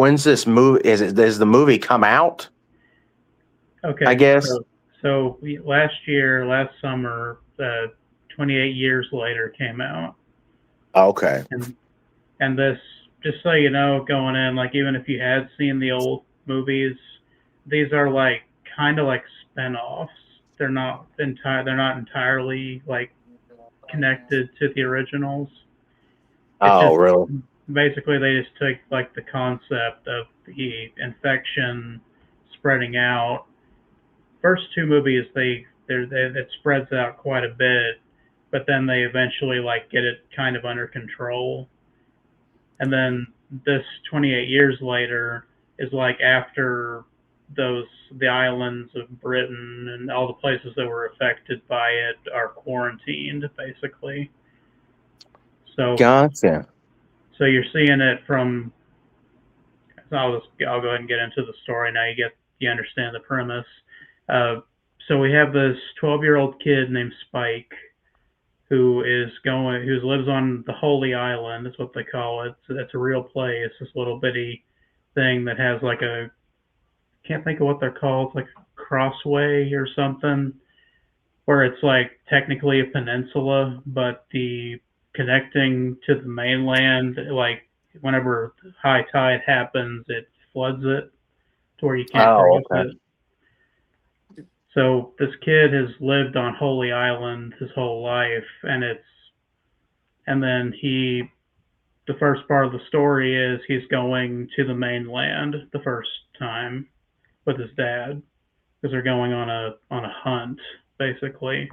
when's this movie? Does the movie come out? I Okay, guess. so last summer, 28 years later came out, Okay. and this, just so you know, going in, like even if you had seen the old movies, these are like kind of like spin-offs. They're not entirely like connected to the originals. It's Oh, just really? basically they just took like the concept of the infection spreading out. First two movies it spreads out quite a bit, but then they eventually like get it kind of under control. And then this 28 years later is like after those the islands of Britain and all the places that were affected by it are quarantined basically. So Gotcha. you're seeing it from. I'll go ahead and get into the story now. You understand the premise. Uh, so we have this 12-year-old kid named Spike who lives on the Holy Island. That's what they call it. So that's a real place. This little bitty thing that has like a, can't think of what they're called. It's like a crossway or something, where it's like technically a peninsula, but the connecting to the mainland, like whenever high tide happens, it floods it to where you can't Oh, cross okay. it. So this kid has lived on Holy Island his whole life, and then the first part of the story is he's going to the mainland the first time with his dad because they're going on a hunt basically.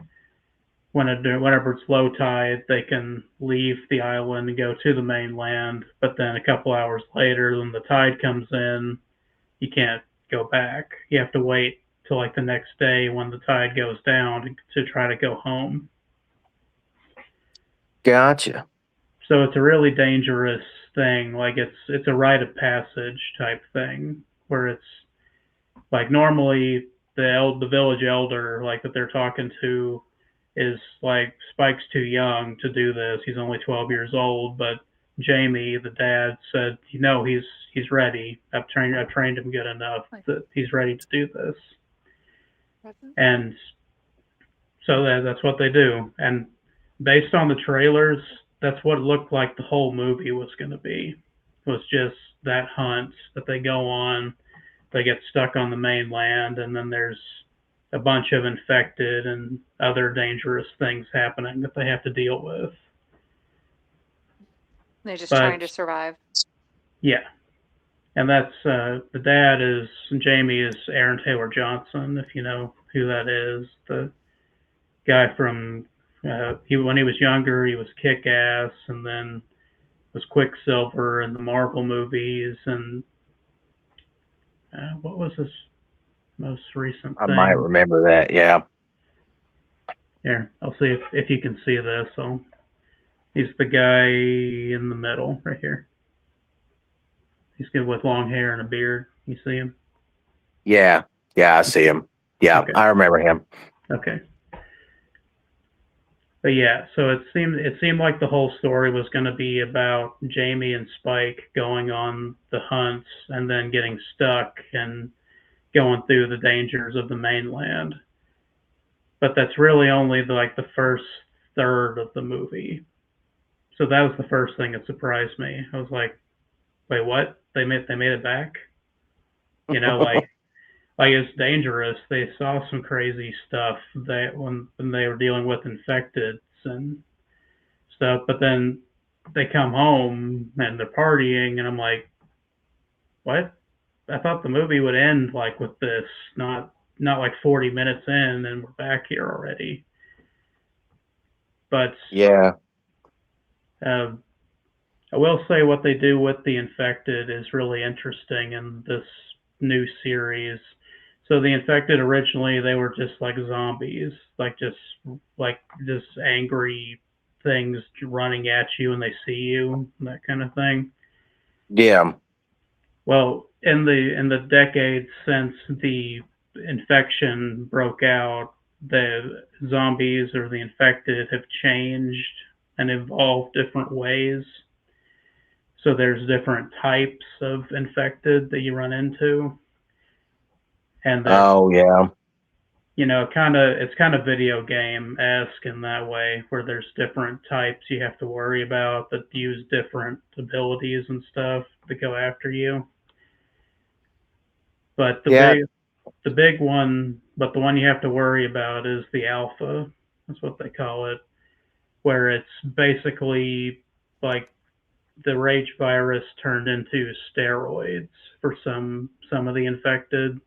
Whenever it's low tide, they can leave the island and go to the mainland. But then a couple hours later, when the tide comes in, you can't go back. You have to wait till like the next day when the tide goes down to try to go home. Gotcha. So it's a really dangerous thing. Like it's a rite of passage type thing where it's like normally the village elder like that they're talking to is like Spike's too young to do this. He's only 12 years old, but Jamie, the dad, said, he's ready. I've trained him good enough that he's ready to do this. And so that's what they do. And based on the trailers, that's what it looked like the whole movie was going to be. Was just that hunt that they go on. They get stuck on the mainland, and then there's a bunch of infected and other dangerous things happening that they have to deal with. They're just But trying to survive. yeah, and that's the dad is Jamie is Aaron Taylor Johnson, if you know who that is. The guy from he when he was younger, he was Kick Ass, and then was Quicksilver in the Marvel movies, and what was his most recent I might thing? remember that. Yeah. Here, I'll see if you can see this. He's the guy in the middle right here. He's good with long hair and a beard. You see him? Yeah. Yeah. I see him. Yeah. Okay. I remember him. Okay. But yeah, so it seemed like the whole story was going to be about Jamie and Spike going on the hunts and then getting stuck and going through the dangers of the mainland. But that's really only like the first third of the movie. So that was the first thing that surprised me. I was like, wait, what? They made it back? You know, like it's dangerous. They saw some crazy stuff that when they were dealing with infected and stuff, but then they come home and they're partying, and I'm like, what? I thought the movie would end like with this, not like 40 minutes in and we're back here already. But Yeah. uh, I will say what they do with the infected is really interesting in this new series. So the infected originally they were just like zombies, like just angry things running at you and they see you, that kind of thing. Yeah. Well, in the decades since the infection broke out, the zombies or the infected have changed and evolved different ways. So there's different types of infected that you run into, and that, Oh yeah. it's kind of video game-esque in that way, where there's different types you have to worry about that use different abilities and stuff to go after you. But Yeah. the one you have to worry about is the alpha. That's what they call it, where it's basically like the rage virus turned into steroids for some of the infected.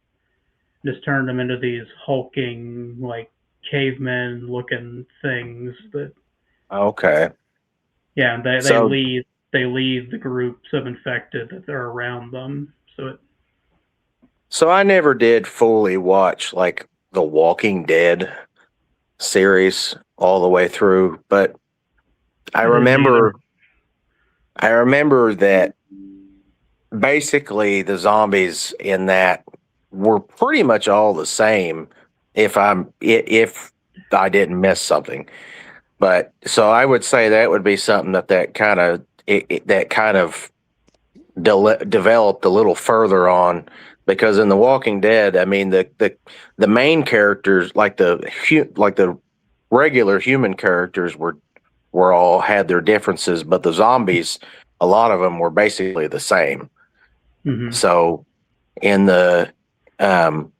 Just turned them into these hulking, like, cavemen looking things that, Okay. yeah, So they lead the groups of infected that are around them. so I never did fully watch like the Walking Dead series all the way through, but I I didn't either. remember I remember that basically the zombies in that were pretty much all the same if I didn't miss something. But so I would say that would be something that kind of that kind of developed a little further on, because in The Walking Dead, I mean the main characters, like the regular human characters, were all had their differences, but the zombies, a lot of them were basically the same. Hmm. So in the um,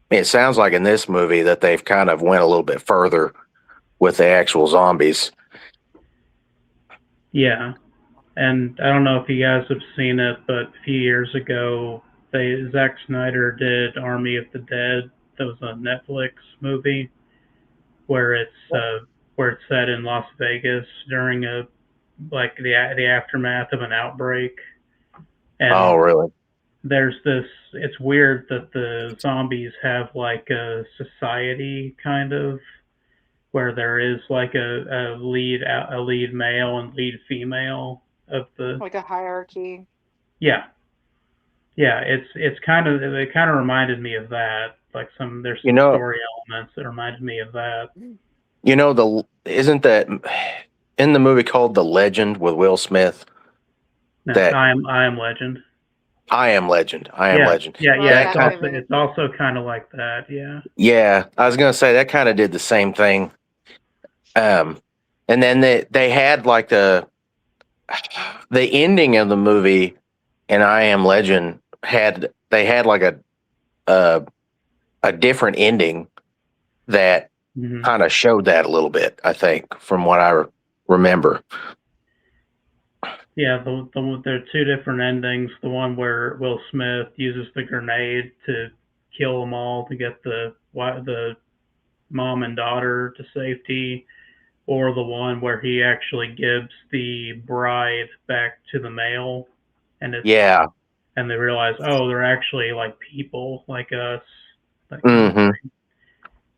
it sounds like in this movie that they've kind of went a little bit further with the actual zombies. Yeah, and I don't know if you guys have seen it, but a few years ago, Zack Snyder did Army of the Dead. That was a Netflix movie where it's set in Las Vegas during the aftermath of an outbreak. Oh, And really? there's this. It's weird that the zombies have like a society kind of, where there is like a lead male and lead female of the. Like a hierarchy. Yeah, yeah, it kind of reminded me of that. Like, there's You some know, story elements that reminded me of that. the isn't that in the movie called The Legend with Will Smith? No, That I am Legend. I Am Legend. I Am Yeah, Legend. yeah, Oh yeah. yeah, That I kind haven't. It's also kind of like that. Yeah. Yeah, I was gonna say that kind of did the same thing. Um, and then they had like the ending of the movie in I Am Legend had like a a different ending that Hmm. kind of showed that a little bit, I think, from what I remember. Yeah, there are two different endings. The one where Will Smith uses the grenade to kill them all to get the mom and daughter to safety, or the one where he actually gives the bride back to the male, and Yeah. they realize, oh, they're actually like people like us, that kind of Hmm. thing.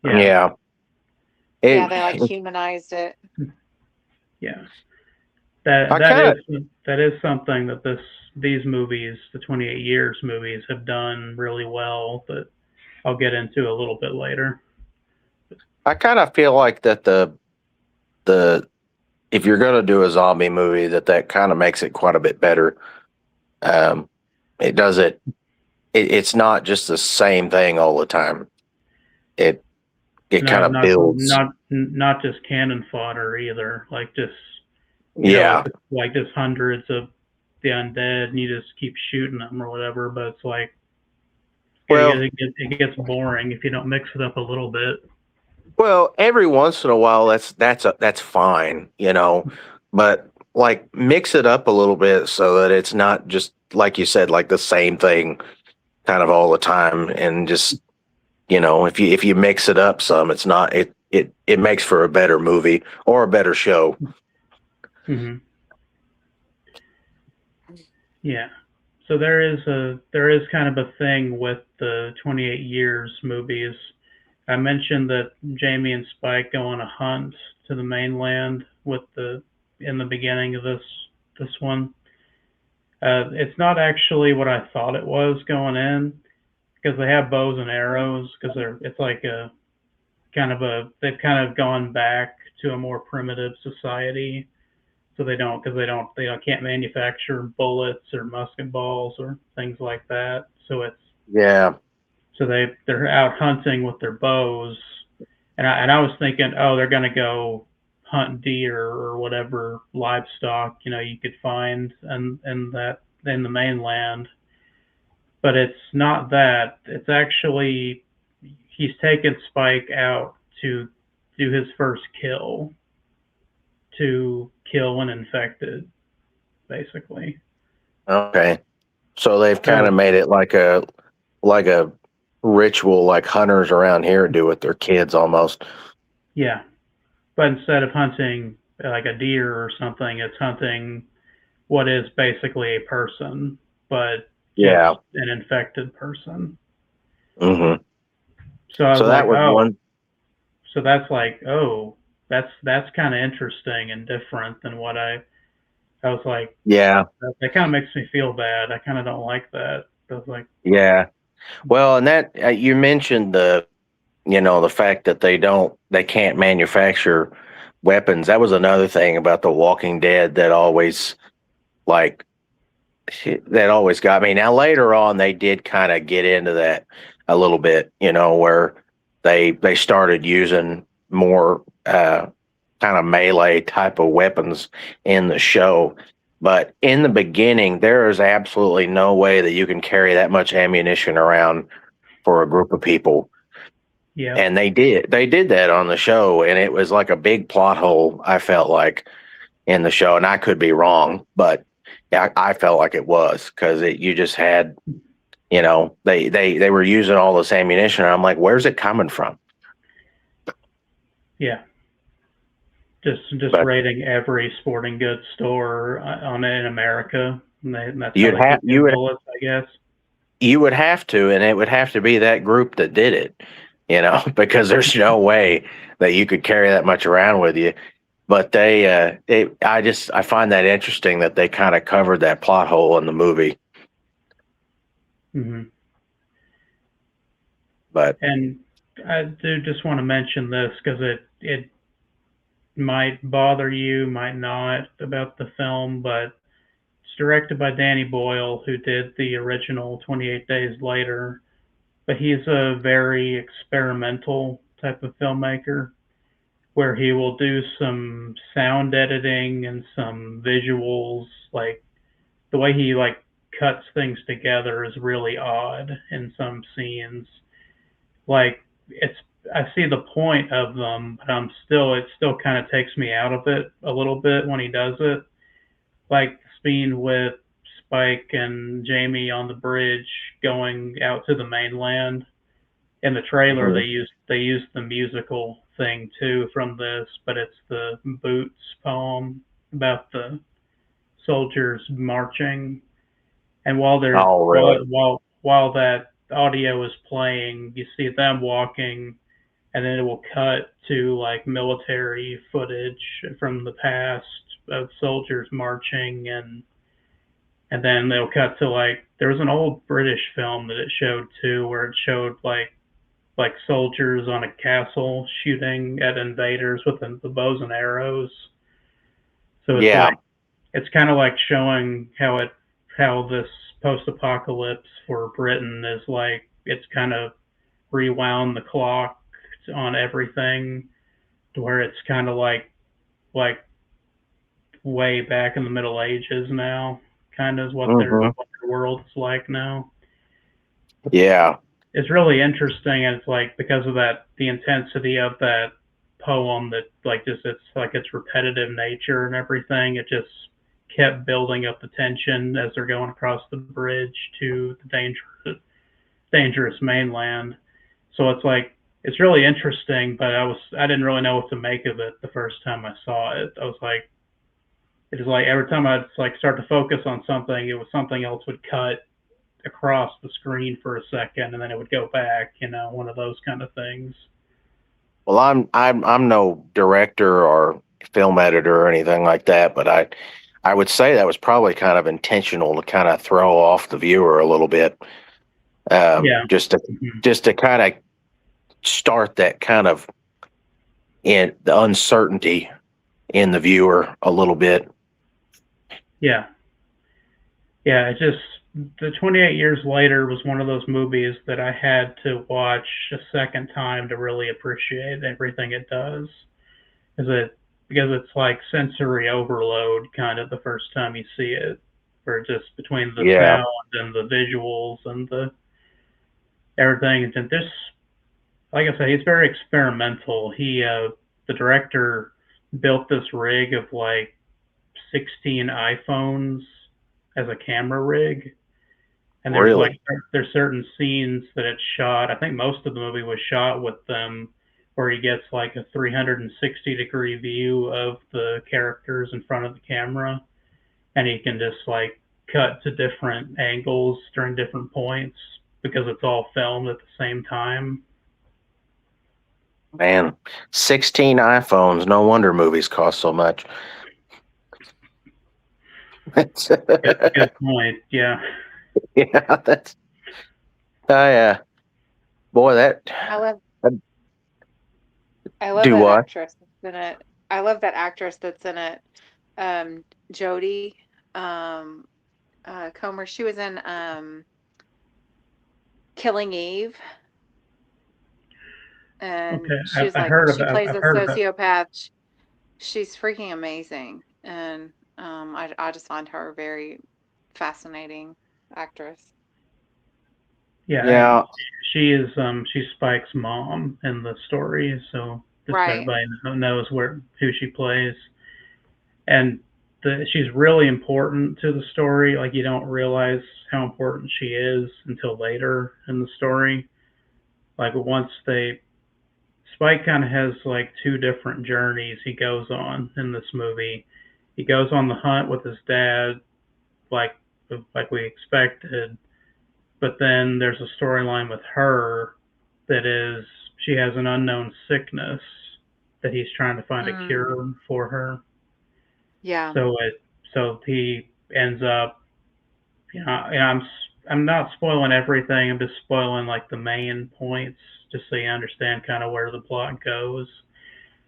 Yeah, Yeah. Yeah, It, they like humanized it. yeah. That I kind of that is something that these movies, the 28 Years movies, have done really well. That I'll get into a little bit later. I kind of feel like that the if you're going to do a zombie movie, that kind of makes it quite a bit better. Um, it does it's not just the same thing all the time. It it kind No, of builds. not just cannon fodder either. Like, just, if Yeah. it's like just hundreds of the undead and you just keep shooting them or whatever. But it's like Well, it gets boring if you don't mix it up a little bit. well, every once in a while that's fine, but like mix it up a little bit so that it's not just like you said, like the same thing kind of all the time, and just if you mix it up some, it's not it makes for a better movie or a better show. Hmm. Yeah. So there is kind of a thing with the 28 Years movies. I mentioned that Jamie and Spike go on a hunt to the mainland in the beginning of this one. It's not actually what I thought it was going in, because they have bows and arrows, because it's like a they've kind of gone back to a more primitive society. So they don't, because they can't manufacture bullets or musket balls or things like that. Yeah. So they're out hunting with their bows, and I was thinking, oh, they're gonna go hunt deer or whatever livestock you could find in the mainland, but it's not that. It's actually he's taken Spike out to do his first kill, to kill an infected, basically. Okay. So they've kind So of made it like a ritual, like hunters around here do with their kids almost. yeah, but instead of hunting like a deer or something, it's hunting what is basically a person, but just Yeah. an infected person. hmm So I was So that like, was oh, one. so that's like, oh, that's kind of interesting and different than what I was like, Yeah. that kind of makes me feel bad. I kind of don't like that. I was like, Yeah. Well, and that you mentioned the fact that they can't manufacture weapons. That was another thing about The Walking Dead like that always got me. Now later on, they did kind of get into that a little bit, where they started using more kind of melee type of weapons in the show. But in the beginning, there is absolutely no way that you can carry that much ammunition around for a group of people. yeah, And they did that on the show, and it was like a big plot hole, I felt like, in the show. And I could be wrong, but yeah, I felt like it was, because you just had, they were using all this ammunition, and I'm like, where's it coming from? yeah. Just But raiding every sporting goods store on in America, and that's how you'd they have get their bullets, I guess. you would have to, and it would have to be that group that did it, because there's no way that you could carry that much around with you. But I find that interesting that they kind of covered that plot hole in the movie. Hmm. But And I do just want to mention this because it might bother you, might not, about the film, but it's directed by Danny Boyle, who did the original 28 Days Later. But he's a very experimental type of filmmaker where he will do some sound editing and some visuals. Like the way he cuts things together is really odd in some scenes. Like it's I see the point of them, but it still kind of takes me out of it a little bit when he does it. Like the scene with Spike and Jamie on the bridge going out to the mainland. In the trailer, Mhm. they used the musical thing too from this, but it's the Boots poem about the soldiers marching. And Oh, really? while that audio is playing, you see them walking, and then it will cut to like military footage from the past of soldiers marching, and then they'll cut to like there was an old British film that it showed too, where it showed like soldiers on a castle shooting at invaders with the bows and arrows. So Yeah. it's kind of like showing how this post-apocalypse for Britain is like it's kind of rewound the clock on everything to where it's kind of like way back in the Middle Ages now, kind of is hmm what their world is like now. Yeah. It's really interesting, and it's like because of the intensity of that poem, that like just its repetitive nature and everything, it just kept building up the tension as they're going across the bridge to the dangerous mainland. So it's really interesting, but I didn't really know what to make of it the first time I saw it. I was like, it is like every time I'd like start to focus on something, it was something else would cut across the screen for a second, and then it would go back. One of those kind of things. Well, I'm no director or film editor or anything like that, but I would say that was probably kind of intentional to kind of throw off the viewer a little bit, Yeah. just to Hmm. kind of start that kind of in the uncertainty in the viewer a little bit. Yeah. Yeah, it just the 28 Years Later was one of those movies that I had to watch a second time to really appreciate everything it does. Because it's like sensory overload kind of the first time you see it, or just between the Yeah, sound and the visuals and the everything. And this, like I say, he's very experimental. The director built this rig of like 16 iPhones as a camera rig, and really. there's certain scenes that it's shot. I think most of the movie was shot with them, where he gets like a 360-degree view of the characters in front of the camera, and he can just like cut to different angles during different points because it's all filmed at the same time. Man, 16 iPhones. No wonder movies cost so much. Good point. Yeah. Yeah, that's. Yeah. Boy, that. I love I'd I love do that what? actress that's in it. I love that actress that's in it. Jodie Comer. She was in Killing Eve, and Okay. she was I like heard she about. plays I've a heard about. sociopath. She's freaking amazing, and I just find her a very fascinating actress. Yeah, and Yeah. she's Spike's mom in the story, so just so Right. everybody knows who she plays. And she's really important to the story. Like you don't realize how important she is until later in the story. Like once they Spike kind of has like two different journeys he goes on in this movie. He goes on the hunt with his dad, like like we expected, but then there's a storyline with her that is she has an unknown sickness that he's trying to find a Mm, cure for her. yeah. So he ends up, I'm not spoiling everything. I'm just spoiling like the main points, just so you understand kind of where the plot goes.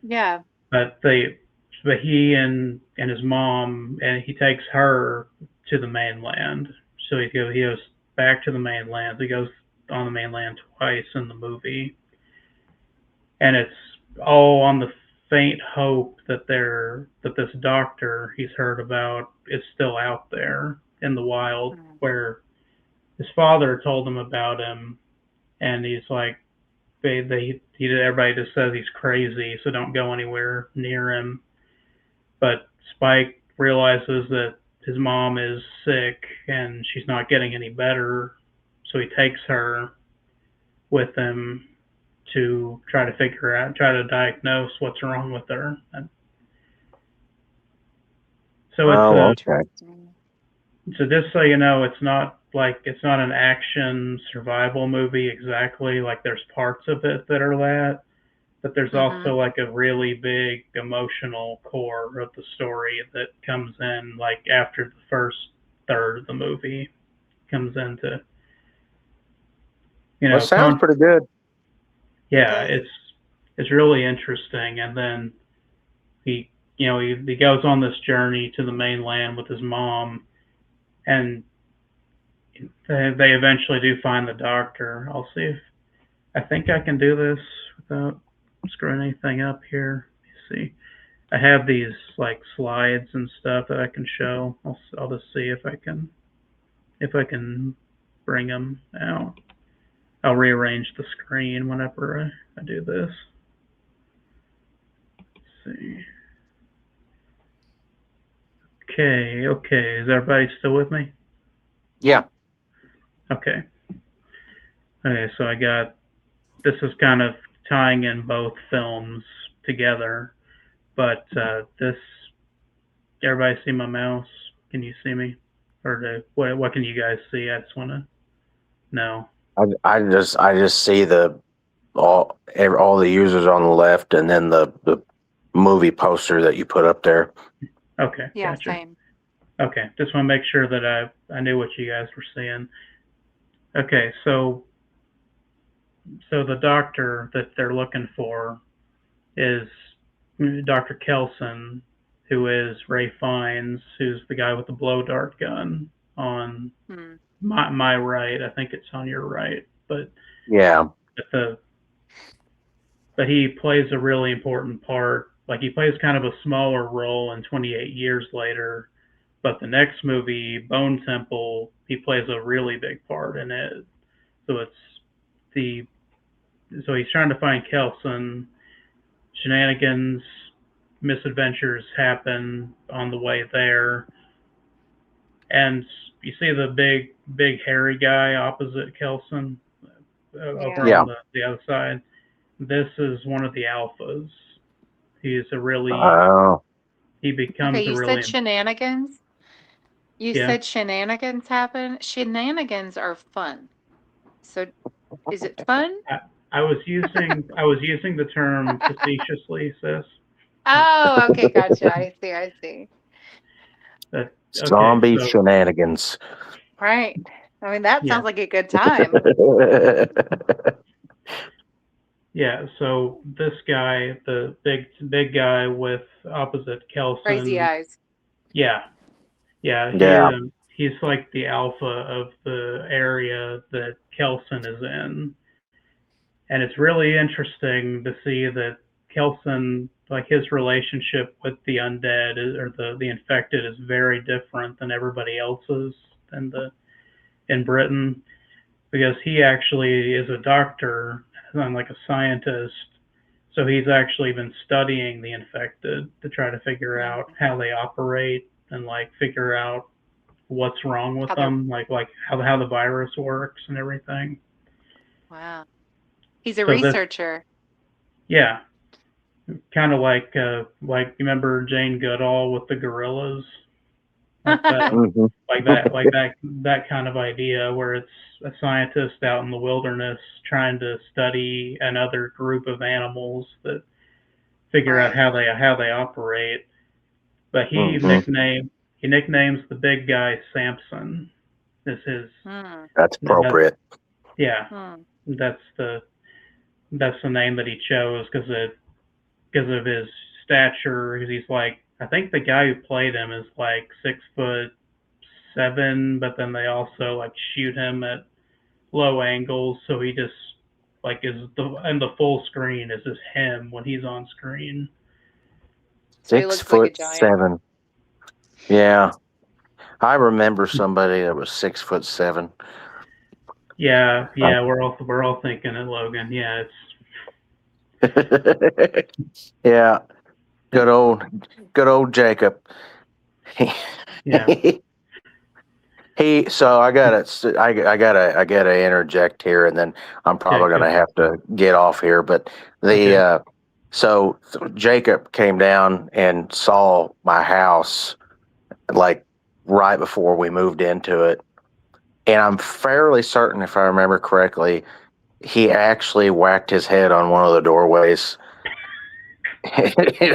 Yeah. But he and his mom, and he takes her to the mainland. So he goes back to the mainland. He goes on the mainland twice in the movie, and it's all on the faint hope that this doctor he's heard about is still out there in the wild, Mm, where his father told him about him, and he's like, everybody just says he's crazy, so don't go anywhere near him. But Spike realizes that his mom is sick and she's not getting any better, so he takes her with him to try to diagnose what's wrong with her. And so Oh, okay. interesting. just so you know, it's not an action survival movie exactly. Like there's parts of it that are that, but there's Mm-hmm. also like a really big emotional core of the story that comes in like after the first third of the movie comes into, Well, it sounds con pretty good. It yeah, does. it's really interesting. And then he he goes on this journey to the mainland with his mom, and they eventually do find the doctor. I'll see if I think I can do this without screwing anything up here. Let me see. I have these like slides and stuff that I can show. I'll just see if I can bring them out. I'll rearrange the screen whenever I do this. Let's see. Okay. Is everybody still with me? Yeah. Okay. Okay, so I got this is kind of tying in both films together, but this everybody see my mouse? Can you see me? What can you guys see? I just want to know. I just see the all the users on the left, and then the movie poster that you put up there. Okay, Yeah, gotcha. same. Okay, just want to make sure that I knew what you guys were seeing. Okay, so the doctor that they're looking for is Dr. Kelson, who is Ray Fiennes, who's the guy with the blow dart gun on Hmm. my right. I think it's on your right, but Yeah. but he plays a really important part. Like he plays kind of a smaller role in 28 Years Later, but the next movie, Bone Temple, he plays a really big part in it. So it's the so he's trying to find Kelson. Shenanigans, misadventures happen on the way there, and you see the big hairy guy opposite Kelson over Yeah. on Yeah. the other side. This is one of the alphas. He's a really Oh. he Okay, becomes a you really said shenanigans. You yeah. said shenanigans happen. Shenanigans are fun. So is it fun? I was using the term facetiously, sis. Oh, okay, gotcha. I see, I see. But okay, Zombie so shenanigans. Right. I mean, that yeah, sounds like a good time. yeah. So this guy, the big guy with opposite Crazy Kelson, eyes. yeah, yeah. Yeah. He's like the alpha of the area that Kelson is in, and it's really interesting to see that Kelson, like his relationship with the undead or the infected, is very different than everybody else's in Britain, because he actually is a doctor and like a scientist. So he's actually been studying the infected to try to figure Mm. out how they operate and like figure out what's wrong with How they're them, like how the virus works and everything. wow. He's a So this, researcher. yeah, kind of like you remember Jane Goodall with the gorillas, like that, Hmm. that kind of idea where it's a scientist out in the wilderness trying to study another group of animals that figure out Right. how they operate. But Hmm. he nicknames the big guy Samson. Is his Hmm. That's that appropriate. yeah, Hmm. that's the name that he chose because of his stature. Because he's like, I think the guy who played him is like 6'7", but then they also like shoot him at low angles, so he just like is the full screen is just him when he's on screen. So he Six looks like a foot giant. seven. Yeah. I remember somebody that was 6'7". Yeah, Uh, yeah, we're all thinking it, Logan. Yeah, yeah. it's Good old Jacob. yeah, So I gotta interject here, and then I'm yeah, probably good. gonna have to get off here. But the Okay, so Jacob came down and saw my house like right before we moved into it, and I'm fairly certain, if I remember correctly, he actually whacked his head on one of the doorways.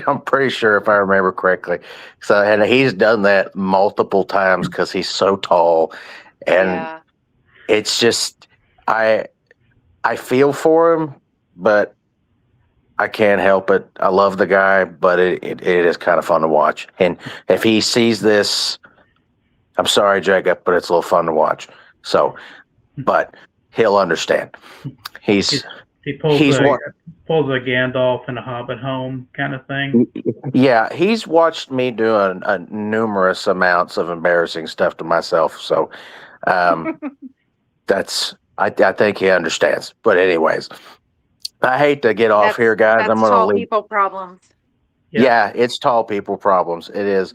I'm pretty sure if I remember correctly. So, and he's done that multiple times because he's so tall, and Yeah. it's just I I feel for him, but I can't help it. I love the guy, but it is kind of fun to watch. And if he sees this, I'm sorry, Jacob, but it's a little fun to watch. So, but he'll understand. He's, He's he he's what pulls a Gandalf in a Hobbit home kind of thing. yeah, he's watched me do a numerous amounts of embarrassing stuff to myself. So, um, I think he understands. But anyways, I hate to get off here, guys. I'm That's gonna tall leave. people problems. Yep. Yeah, it's tall people problems. It is.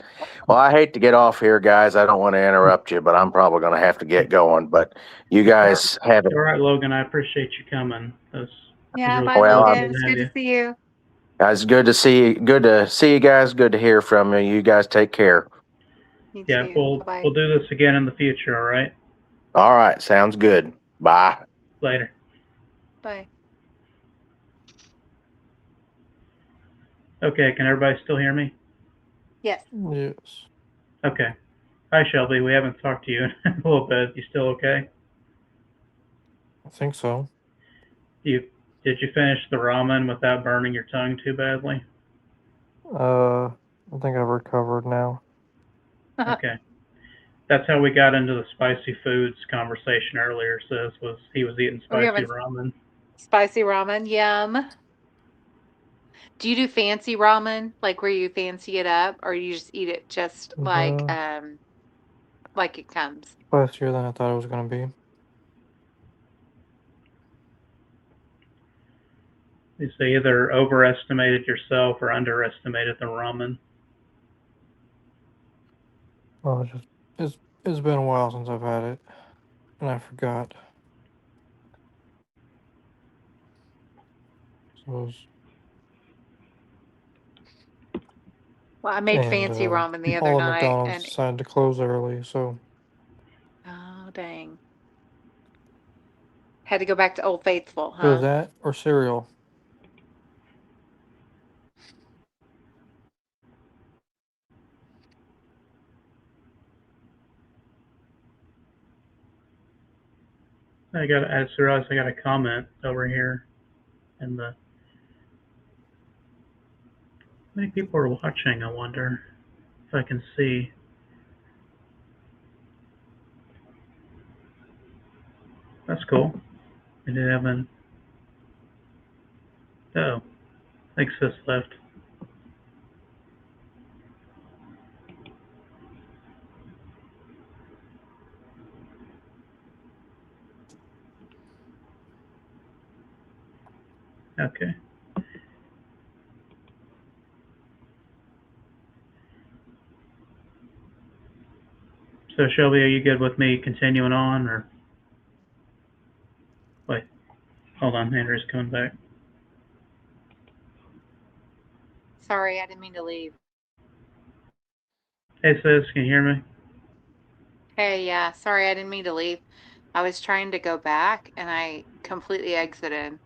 Well, I hate to get off here, guys. I don't want to interrupt you, but I'm probably going to have to get going. But you All right, guys have it. all right, Logan. I appreciate you coming. That's Yeah, really bye, Well, really Logan. cool It's to have good to you. see you. guys, good to see you. Good to see you guys. Good to hear from you. You guys take care. You Yeah, too. Bye bye. we'll do this again in the future. All right. All right, sounds good. Bye. Later. Bye. Okay. Can everybody still hear me? Yes. Yes. Okay. Hi, Shelby. We haven't talked to you in a little bit. You still okay? I think so. You did you finish the ramen without burning your tongue too badly? Uh, I think I've recovered now. Okay. That's how we got into the spicy foods conversation earlier. Sis was he was eating We spicy haven't ramen. spicy ramen. Yum. Do you do fancy ramen, like where you fancy it up, or you just eat it just like it comes? Spicier than I thought it was gonna be. You say either overestimated yourself or underestimated the ramen. Well, it's been a while since I've had it, and I forgot. So it was, Well, I made and fancy ramen the other all the night, McDonald's and decided to close early, so oh dang, had to go back to Old Faithful, it was huh? that or cereal. I just realized I got a comment over here, and how many people are watching? I wonder if I can see. That's cool. I did have an. Oh, I think Sis left. Okay. So Shelby, are you good with me continuing on, or wait? Hold on, Andrew's coming back. Sorry, I didn't mean to leave. Hey Sis, can you hear me? Hey, yeah, sorry, I didn't mean to leave. I was trying to go back, and I completely exited.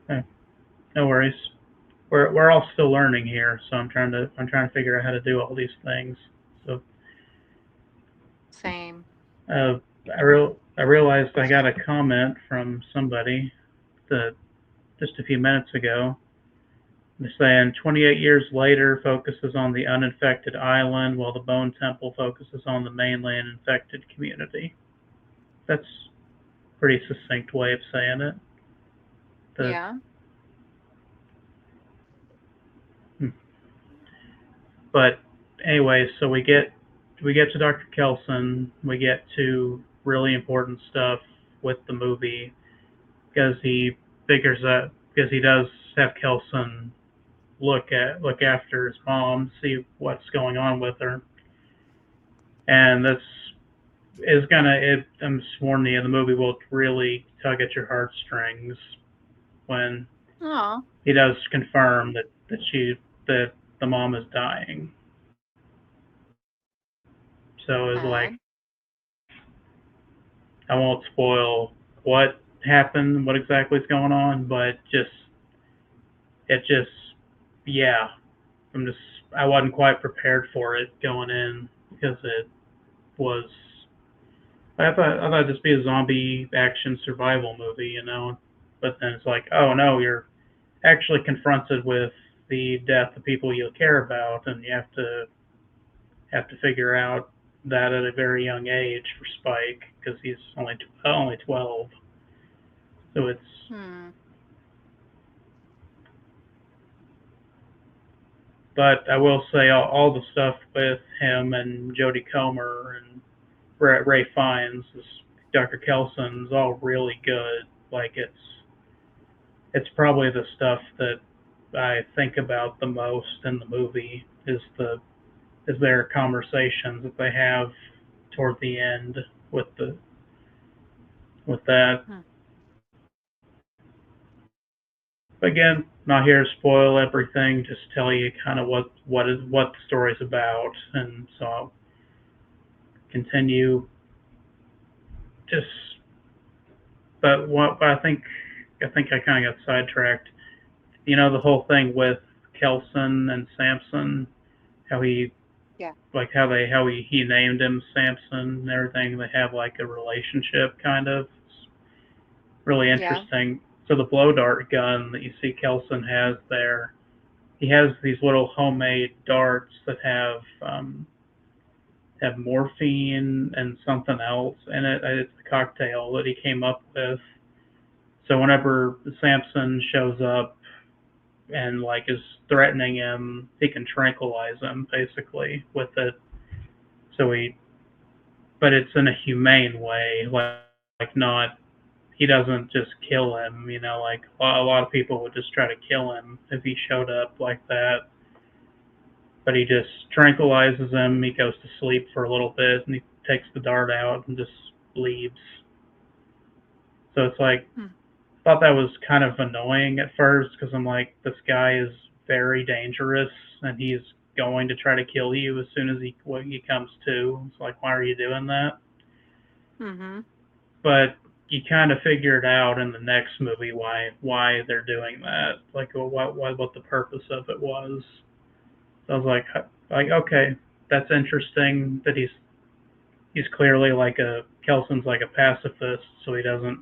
Okay. No worries. We're all still learning here, so I'm trying to figure out how to do all these things. So Same. uh, I realized I got a comment from somebody that just a few minutes ago. They're saying 28 years later focuses on the uninfected island, while the Bone Temple focuses on the mainland infected community. That's a pretty succinct way of saying it. Yeah. But anyway, so we get to Dr. Kelson, we get to really important stuff with the movie because he figures that because he does have Kelson look after his mom, see what's going on with her, and this is I'm sworn you, the movie will really tug at your heartstrings when Oh, he does confirm that the mom is dying. So it's like sad. I won't spoil what happened, what exactly is going on, but yeah, I'm just, I wasn't quite prepared for it going in because it was, I thought it'd just be a zombie action survival movie, but then it's like, oh no, you're actually confronted with the death of people you care about, and you have to figure out that at a very young age for Spike because he's only 12. So it's Hmm. but I will say all the stuff with him and Jodie Comer and Ray Fiennes, Dr. Kelson is all really good. Like it's probably the stuff that I think about the most in the movie is their conversations that they have toward the end with that. Hmm. Again, not here to spoil everything, just tell you kind of what the story's about, and so I'll continue. Just, but what I think I kind of got sidetracked. The whole thing with Kelson and Samson, how he Yeah. like how he named him Samson and everything. They have like a relationship kind of. really Yeah. interesting. So the blow dart gun that you see Kelson has there, he has these little homemade darts that have morphine and something else in it. It's a cocktail that he came up with. So whenever Samson shows up and like is threatening him, he can tranquilize him basically with it. So but it's in a humane way, like not he doesn't just kill him. Like a lot of people would just try to kill him if he showed up like that. But he just tranquilizes him. He goes to sleep for a little bit, and he takes the dart out and just leaves. So it's like, Hmm. I thought that was kind of annoying at first because I'm like, this guy is very dangerous, and he's going to try to kill you as soon as he comes to. It's like, why are you doing that? Mm-hmm. But you kind of figured out in the next movie why they're doing that, like what the purpose of it was. So I was like okay, that's interesting that he's clearly like Kelson's like a pacifist, so he doesn't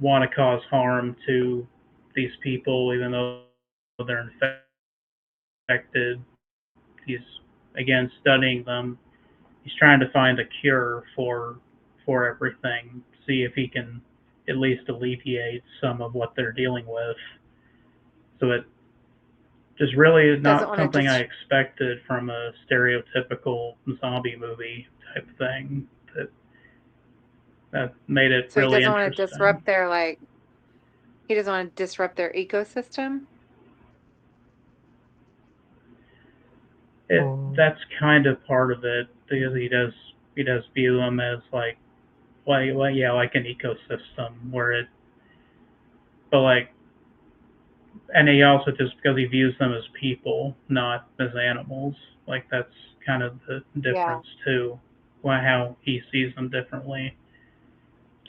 want to cause harm to these people, even though they're infected. He's again studying them. He's trying to find a cure for everything. See if he can at least alleviate some of what they're dealing with. So it just really is Doesn't not want to something I expected from a stereotypical zombie movie type thing. That made it So he really doesn't want to interesting. disrupt their he doesn't want to disrupt their ecosystem. That's kind of part of it because he does view them as yeah, like an ecosystem where but like, and he also just because he views them as people, not as animals. Like that's kind of the Yeah. difference too, how he sees them differently.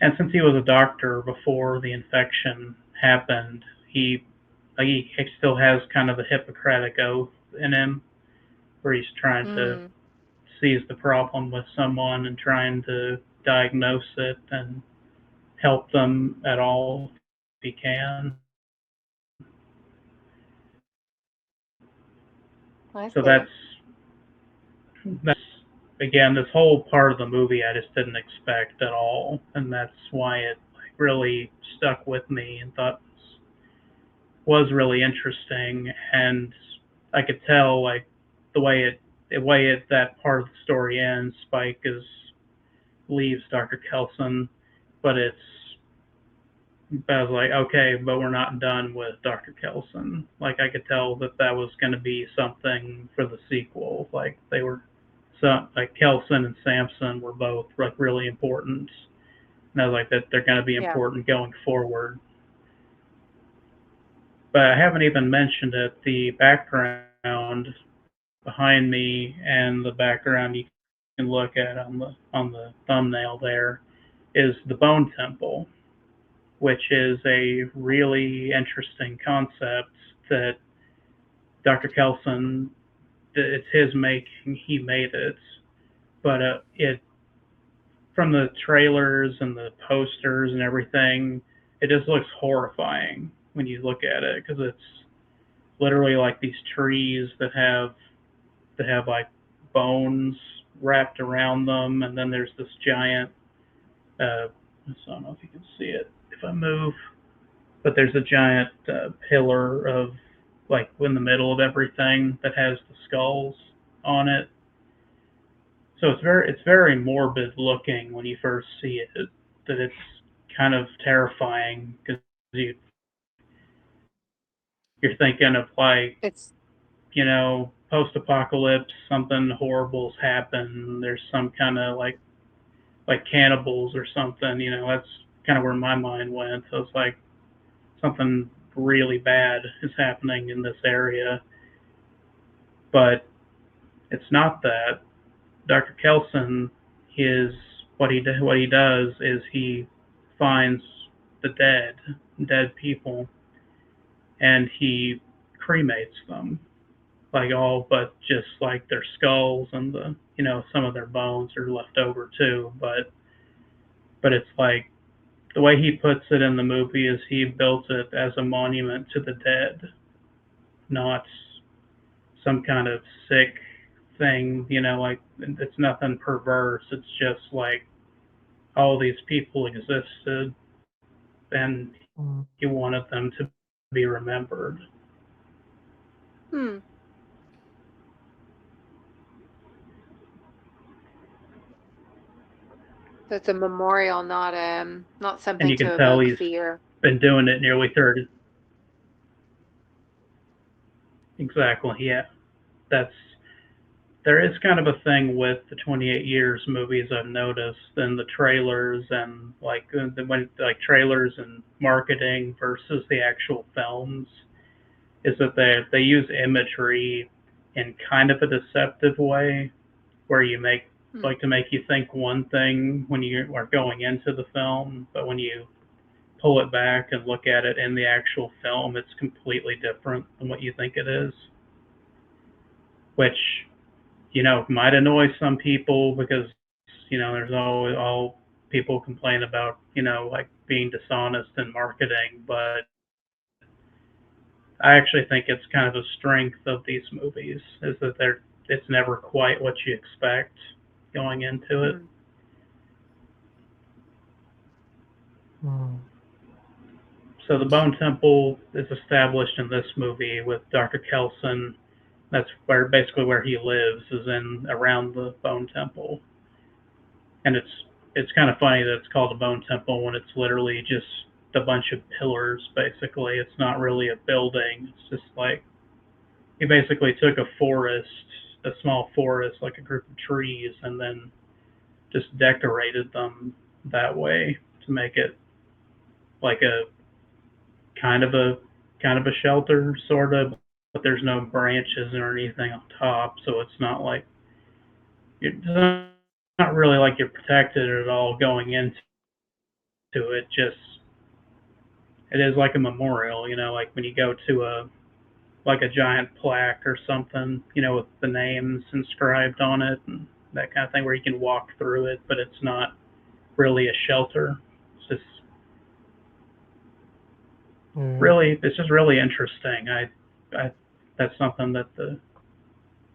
And since he was a doctor before the infection happened, he still has kind of the Hippocratic oath in him, where he's trying to Mm. seize the problem with someone and trying to diagnose it and help them at all if he can. I So see. that's again this whole part of the movie I just didn't expect at all, and that's why it like really stuck with me and thought was really interesting. And I could tell like the way that part of the story ends. Spike is leaves Dr. Kelson, but I was like, okay, but we're not done with Dr. Kelson. Like I could tell that was going to be something for the sequel. Like they were, so like Kelson and Samson were both like really important, and I was like that they're going to be Yeah. important going forward. But I haven't even mentioned it. The background behind me and the background you can look at on the thumbnail there is the Bone Temple, which is a really interesting concept that Dr. Kelson, it's his making, he made it, but it from the trailers and the posters and everything, it just looks horrifying when you look at it because it's literally like these trees that have like bones wrapped around them, and then there's this giant. I don't know if you can see it if I move, but there's a giant pillar of like in the middle of everything that has the skulls on it. So it's very morbid looking when you first see it. That it's kind of terrifying because you you're thinking of like It's post-apocalypse, something horrible's happened. There's some kind of like cannibals or something. That's kind of where my mind went. So it's like something really bad is happening in this area, but it's not that. Dr. Kelson, his what he does is he finds the dead people, and he cremates them, like all but just like their skulls and some of their bones are left over too, but it's like the way he puts it in the movie is he built it as a monument to the dead, not some kind of sick thing, like it's nothing perverse. It's just like all these people existed and Mm. he wanted them to be remembered. Hmm. So it's a memorial, not not And something you can to tell evoke he's fear. been doing it nearly 30. Exactly, yeah. That's There is kind of a thing with the 28 years movies I've noticed in the trailers and like trailers and marketing versus the actual films is that they use imagery in kind of a deceptive way where Hmm. to make you think one thing when you are going into the film, but when you pull it back and look at it in the actual film, it's completely different than what you think it is, which might annoy some people because, there's always all people complain about, like being dishonest in marketing, but I actually think it's kind of a strength of these movies is that it's never quite what you expect going into it. Hmm. Mm. So the Bone Temple is established in this movie with Dr. Kelson. That's basically where he lives is in around the Bone Temple, and it's kind of funny that it's called a Bone Temple when it's literally just a bunch of pillars. Basically, it's not really a building. It's just like he basically took a small forest, like a group of trees, and then just decorated them that way to make it like a kind of a kind of a shelter, sort of, but there's no branches or anything on top, so it's not like it's not really like you're protected at all going into it. Just it is like a memorial, like when you go to a giant plaque or something, with the names inscribed on it and that kind of thing, where you can walk through it, but it's not really a shelter. It's just Yeah. it's just really interesting. I That's something that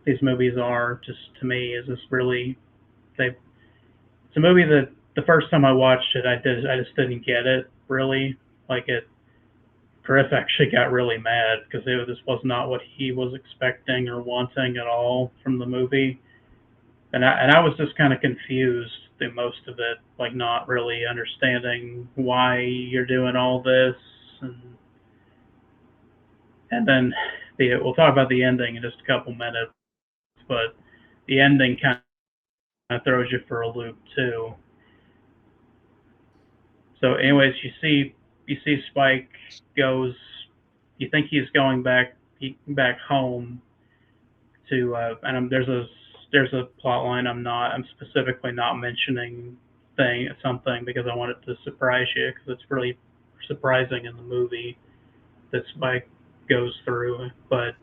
these movies are just to me is just really they. It's a movie that the first time I watched it, I just didn't get it really. Like it, Griff actually got really mad because this was not what he was expecting or wanting at all from the movie, and I was just kind of confused through most of it, like not really understanding why you're doing all this, and then we'll talk about the ending in just a couple minutes, but the ending kind of throws you for a loop too. So, Hmm. anyways, you see Spike goes. You think he's going back home to, and there's a plot line I'm specifically not mentioning something because I want it to surprise you because it's really surprising in the movie that Spike goes through, but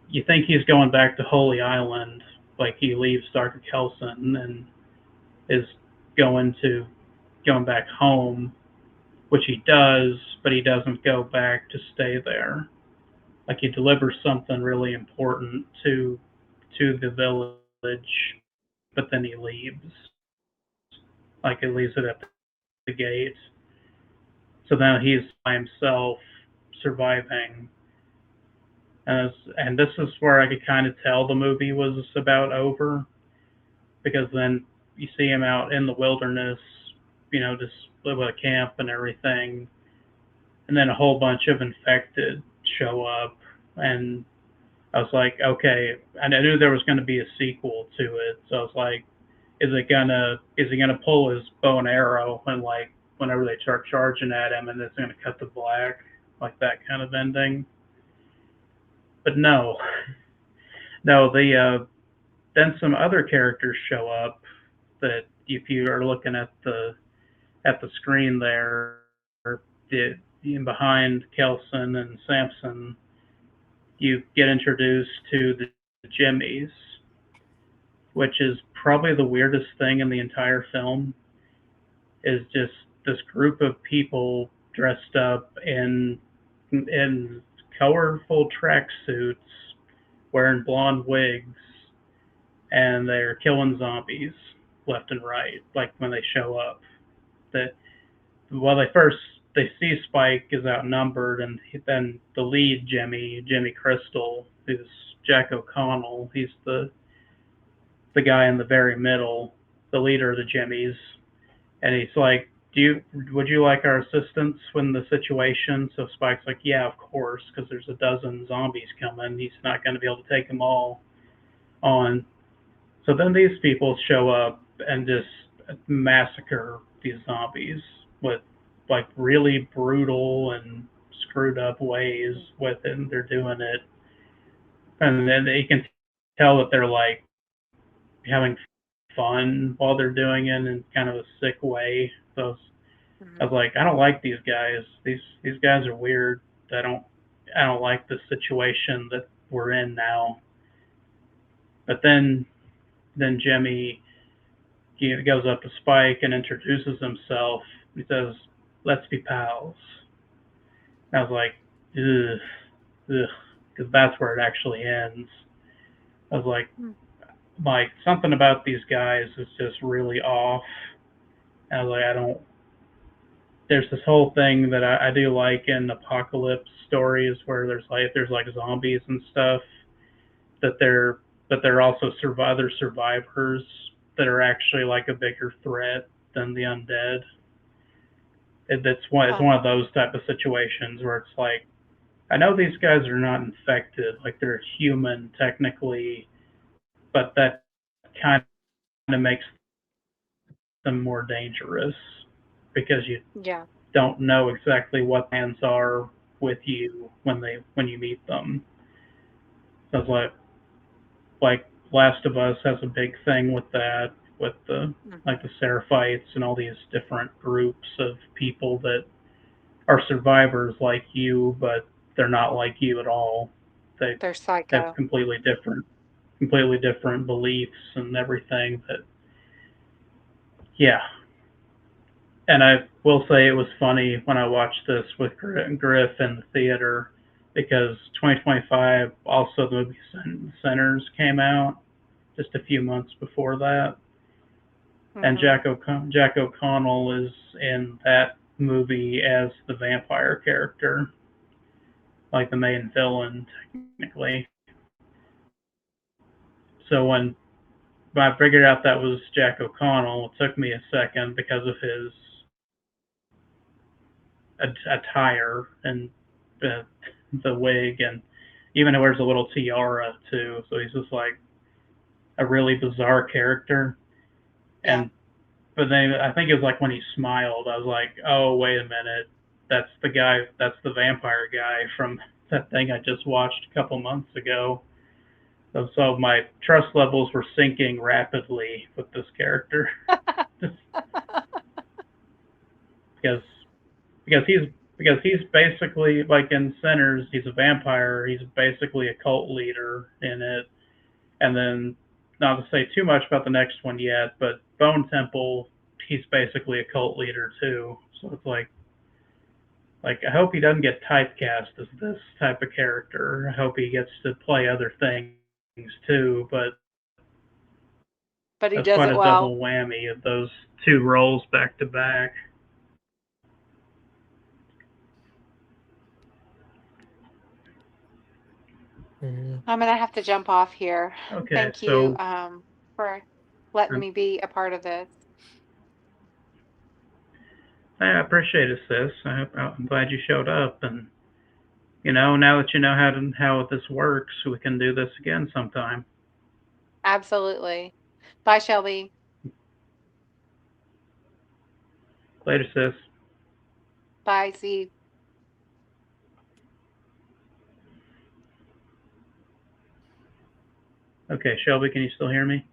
you think he's going back to Holy Island, like he leaves Dr. Kelson and is going to going back home, which he does, but he doesn't go back to stay there. Like he delivers something really important to the village, but then he leaves. Like he leaves it at the gate. So now he's by himself, surviving. And this is where I could kind of tell the movie was about over because then you see him out in the wilderness, just live with a camp and everything, and then a whole bunch of infected show up, and I was like, okay, and I knew there was going to be a sequel to it, so I was like, is he gonna pull his bow and arrow and like whenever they start charging at him, and it's gonna cut to black, like that kind of ending? But no, no, then some other characters show up that if you are looking at the screen there, behind Kelson and Samson, you get introduced to the Jimmies, which is probably the weirdest thing in the entire film. Is just this group of people dressed up in colorful tracksuits, wearing blonde wigs, and they're killing zombies left and right. Like when they show up, that well, they see Spike is outnumbered, and then the lead Jimmy Crystal, who's Jack O'Connell, he's the guy in the very middle, the leader of the Jimmies, and he's like, would you like our assistance when the situation? So Spike's like, yeah, of course, because there's a dozen zombies coming. He's not going to be able to take them all on. So then these people show up and just massacre these zombies with like really brutal and screwed up ways with it. And they're doing it, and then you can tell that they're like having fun while they're doing it in kind of a sick way. So I was like, I don't like these guys. These guys are weird. I don't like the situation that we're in now. But then Jimmy goes up to Spike and introduces himself. He says, "Let's be pals." And I was like, ugh, because that's where it actually ends. I was like something about these guys is just really off. And I was like, I don't. There's this whole thing that I do like in apocalypse stories where there's like zombies and stuff that they're also other survivors that are actually like a bigger threat than the undead. It's one of those type of situations where it's like, I know these guys are not infected, like they're human technically, but that kind of makes them more dangerous because you don't know exactly what plans are with you when you meet them. So it's like Last of Us has a big thing with that, with the like the Seraphites and all these different groups of people that are survivors like you, but they're not like you at all. They're psycho. Have completely different beliefs and everything. That yeah. And I will say it was funny when I watched this with Griff in the theater because 2025 also the movie Sinners came out just a few months before that, and Jack O'Connell is in that movie as the vampire character, like the main villain technically. So when I figured out that was Jack O'Connell, it took me a second because of his attire and the wig, and even he wears a little tiara too. So he's just like a really bizarre character. And but then I think it was like when he smiled, I was like, oh wait a minute, that's the vampire guy from that thing I just watched a couple months ago. So my trust levels were sinking rapidly with this character because he's basically like in Sinners, he's a vampire. He's basically a cult leader in it. And then, not to say too much about the next one yet, but Bone Temple, he's basically a cult leader too. So it's like I hope he doesn't get typecast as this type of character. I hope he gets to play other things too. But he that's does quite it a well. double whammy of those two roles back to back. Yeah. I'm gonna have to jump off here. Okay, Thank you so for letting me be a part of this. I appreciate it, sis. I'm glad you showed up, and now that you know how this works, we can do this again sometime. Absolutely. Bye, Shelby. Later, sis. Bye, Z. Okay, Shelby, can you still hear me?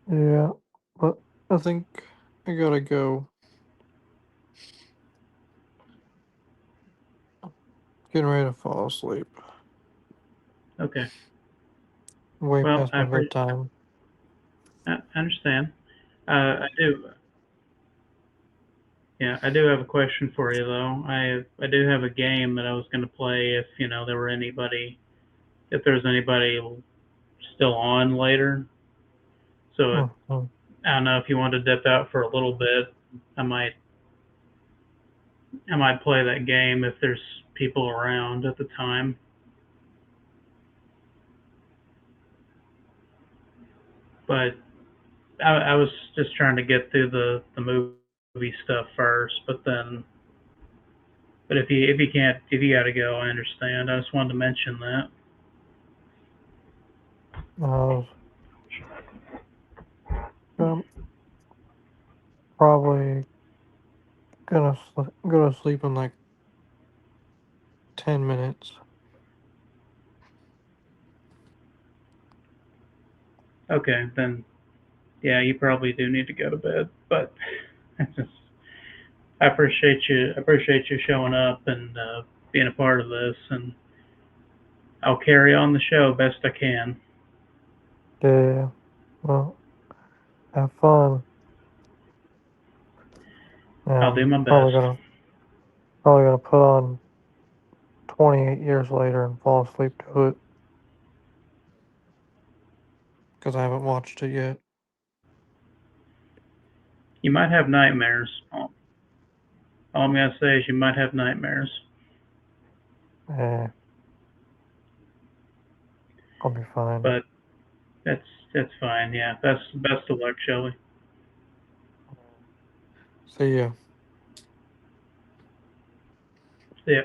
Yeah, but I think I gotta go. Getting ready to fall asleep. Okay. Way Well, past my bedtime. I understand. I do. Yeah, I do have a question for you though. I do have a game that I was going to play if there were anybody, if there's anybody still on later. So Mhm. I don't know if you want to dip out for a little bit. I might I might play that game if there's people around at the time. But I was just trying to get through the movie stuff first. But if you can't, if you got to go, I understand. I just wanted to mention that. I was um, probably go to sleep in like 10 minutes. Okay, then yeah, you probably do need to go to bed. But I just I appreciate you showing up and being a part of this, and I'll carry on the show best I can. Yeah. Well, have fun. I'll do And my best. probably gonna put on 28 years later and fall asleep to it because I haven't watched it yet. You might have nightmares. All I'm gonna say is you might have nightmares. Eh, I'll be fine. But that's fine. Yeah, best of luck, Shelly. See ya. See ya.